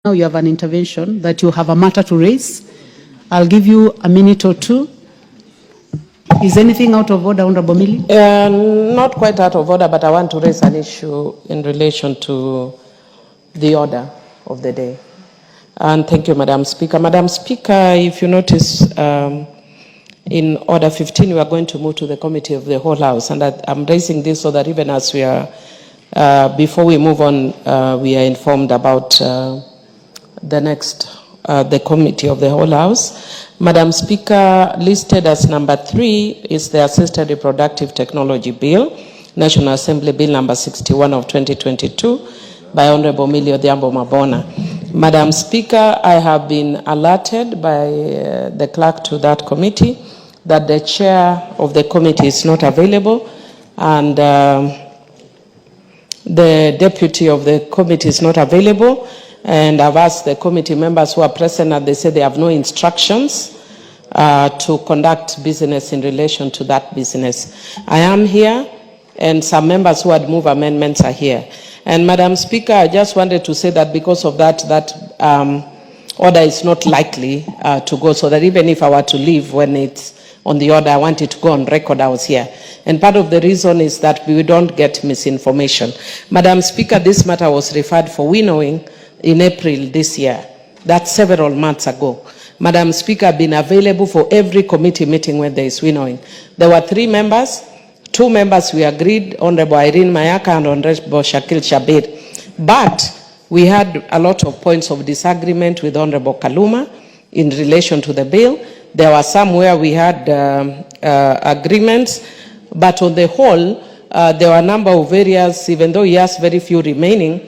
Now you have an intervention that you have a matter to raise. I'll give you a minute or two. Is anything out of order, Honorable Millien? Not quite out of order, but I want to raise an issue in relation to the order of the day. And thank you, Madam Speaker. Madam Speaker, if you notice, in order 15, we are going to move to the Committee of the Whole House. And I'm raising this so that even as we are, before we move on, we are informed about the next, the Committee of the Whole House. Madam Speaker, listed as number 3 is the Assisted Reproductive Technology Bill, National Assembly Bill number 61 of 2022 by Honorable Millien Odhiambo Mabona. Madam Speaker, I have been alerted by the clerk to that committee that the chair of the committee is not available, and the deputy of the committee is not available. And I've asked the committee members who are present, and they say they have no instructions to conduct business in relation to that business. I am here, and some members who had moved amendments are here. And Madam Speaker, I just wanted to say that because of that, order is not likely to go, so that even if I were to leave when it's on the order, I want it to go on record I was here. And part of the reason is that we don't get misinformation. Madam Speaker, this matter was referred for winnowing in April this year. That's several months ago. Madam Speaker, I've been available for every committee meeting when there is winnowing. There were 3 members. 2 members we agreed, Honorable Irene Mayaka and Honorable Shakil Shabir. But we had a lot of points of disagreement with Honorable Kaluma in relation to the bill. There were some where we had agreements, but on the whole, there were a number of areas, even though he has very few remaining,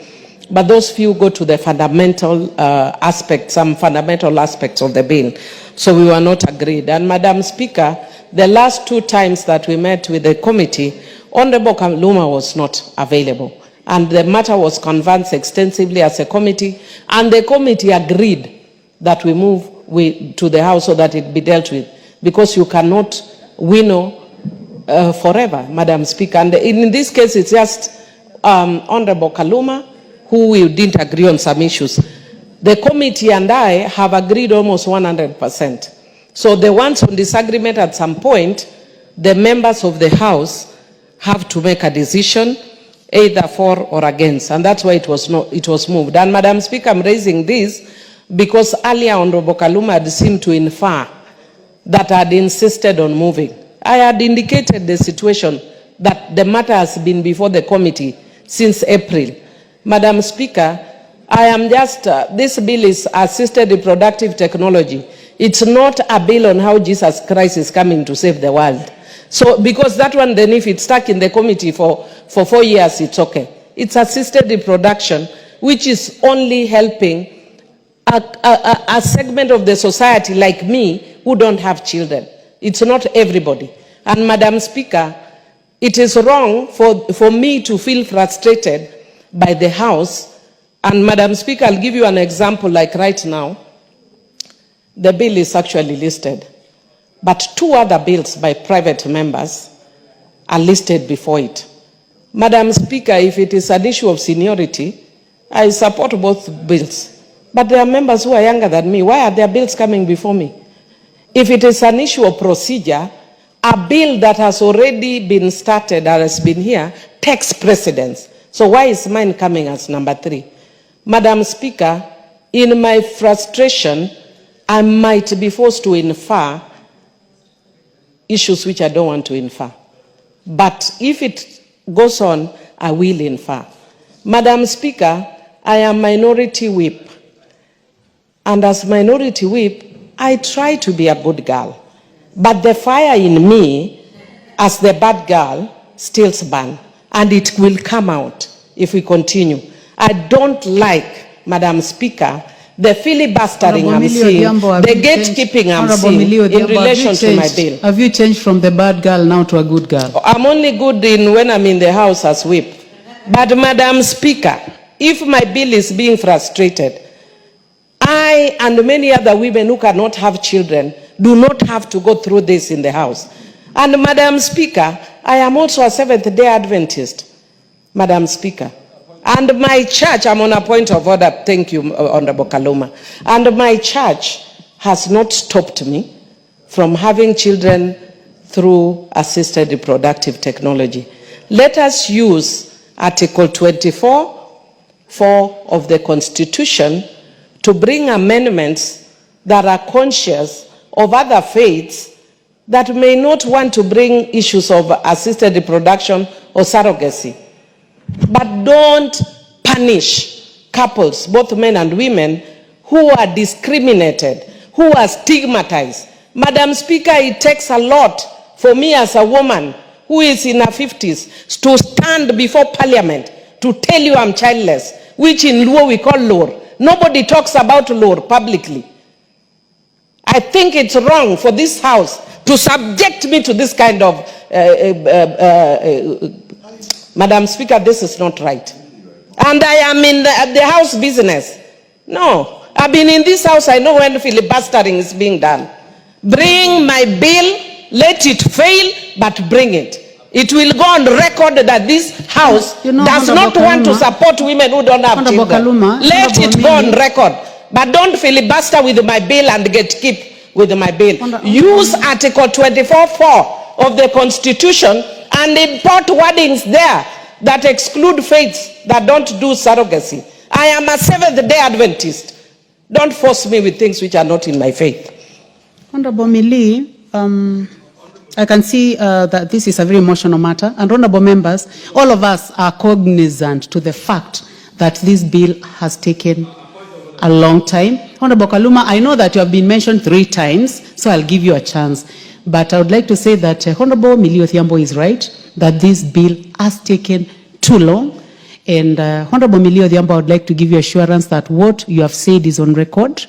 but those few go to the fundamental aspects, some fundamental aspects of the bill. So we were not agreed. And Madam Speaker, the last 2 times that we met with the committee, Honorable Kaluma was not available. And the matter was conversed extensively as a committee, and the committee agreed that we move to the House so that it be dealt with, because you cannot winnow forever, Madam Speaker. And in this case, it's just Honorable Kaluma who we didn't agree on some issues. The committee and I have agreed almost 100%. So the ones on disagreement at some point, the members of the House have to make a decision either for or against, and that's why it was moved. And Madam Speaker, I'm raising this because earlier Honorable Kaluma had seemed to infer that I had insisted on moving. I had indicated the situation that the matter has been before the committee since April. Madam Speaker, I am just, this bill is assisted reproductive technology. It's not a bill on how Jesus Christ is coming to save the world. So, because that one, then if it's stuck in the committee for 4 years, it's okay. It's assisted reproduction, which is only helping a segment of the society like me who don't have children. It's not everybody. And Madam Speaker, it is wrong for me to feel frustrated by the House. And Madam Speaker, I'll give you an example. Like right now, the bill is actually listed, but 2 other bills by private members are listed before it. Madam Speaker, if it is an issue of seniority, I support both bills. But there are members who are younger than me. Why are their bills coming before me? If it is an issue of procedure, a bill that has already been started or has been here takes precedence. So why is mine coming as number 3? Madam Speaker, in my frustration, I might be forced to infer issues which I don't want to infer. But if it goes on, I will infer. Madam Speaker, I am minority whip. And as minority whip, I try to be a good girl. But the fire in me, as the bad girl, still burns. And it will come out if we continue. I don't like, Madam Speaker, the filibustering I'm seeing, the gatekeeping I'm seeing in relation to my bill. Have you changed from the bad girl now to a good girl? I'm only good when I'm in the House as whip. But Madam Speaker, if my bill is being frustrated, I and many other women who cannot have children do not have to go through this in the House. And Madam Speaker, I am also a Seventh-day Adventist. Madam Speaker, And my church, I'm on a point of order, thank you, Honorable Kaluma. And my church has not stopped me from having children through assisted reproductive technology. Let us use Article 24(4) of the Constitution to bring amendments that are conscious of other faiths that may not want to bring issues of assisted reproduction or surrogacy. But don't punish couples, both men and women, who are discriminated, who are stigmatized. Madam Speaker, it takes a lot for me as a woman who is in her 50s to stand before Parliament to tell you I'm childless, which in Luo we call lore. Nobody talks about lore publicly. I think it's wrong for this House to subject me to this kind of Madam Speaker, this is not right. And I am in the House business. No, I've been in this House, I know when filibustering is being done. Bring my bill, let it fail, but bring it. It will go on record that this House does not want to support women who don't have children. Let it go on record. But don't filibuster with my bill and keep with my bill. Use Article 24(4) of the Constitution and import wordings there that exclude faiths that don't do surrogacy. I am a Seventh-day Adventist. Don't force me with things which are not in my faith. Honorable Millien, I can see that this is a very emotional matter. And honorable members, all of us are cognizant to the fact that this bill has taken a long time. Honorable Kaluma, I know that you have been mentioned 3 times, so I'll give you a chance. But I would like to say that Honorable Millien Odhiambo is right, that this bill has taken too long. And Honorable Millien Odhiambo, I would like to give you assurance that what you have said is on record,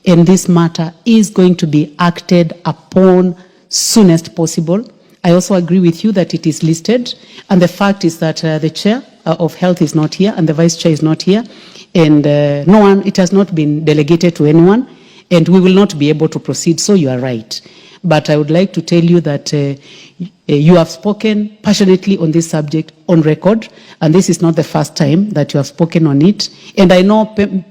and this matter is going to be acted upon soonest possible. I also agree with you that it is listed, and the fact is that the chair of health is not here, and the vice chair is not here, and it has not been delegated to anyone, and we will not be able to proceed, so you are right. But I would like to tell you that you have spoken passionately on this subject on record, and this is not the first time that you have spoken on it. And I know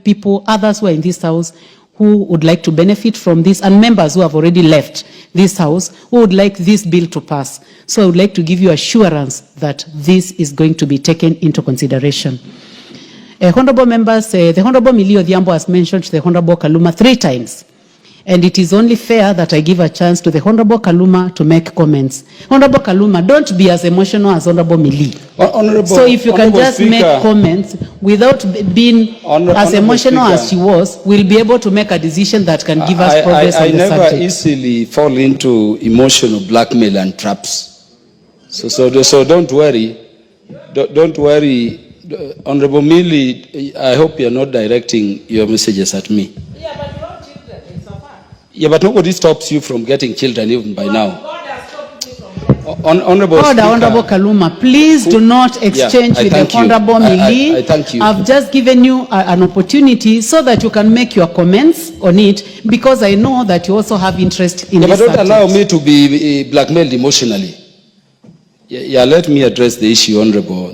people, others who are in this House, who would like to benefit from this, and members who have already left this House, who would like this bill to pass. So I would like to give you assurance that this is going to be taken into consideration. Honorable members, the Honorable Millien Odhiambo has mentioned the Honorable Kaluma 3 times. And it is only fair that I give a chance to the Honorable Kaluma to make comments. Honorable Kaluma, don't be as emotional as Honorable Millien. So if you can just make comments without being as emotional as she was, we'll be able to make a decision that can give us progress on the subject. I never easily fall into emotional blackmail and traps. So don't worry. Don't worry. Honorable Millien, I hope you're not directing your messages at me. Yeah, but nobody stops you from getting children even by now. Honorable Speaker, Honorable Kaluma, please do not exchange with the Honorable Millien. I thank you. I've just given you an opportunity so that you can make your comments on it, because I know that you also have interest in this subject. But don't allow me to be blackmailed emotionally. Yeah, let me address the issue, Honorable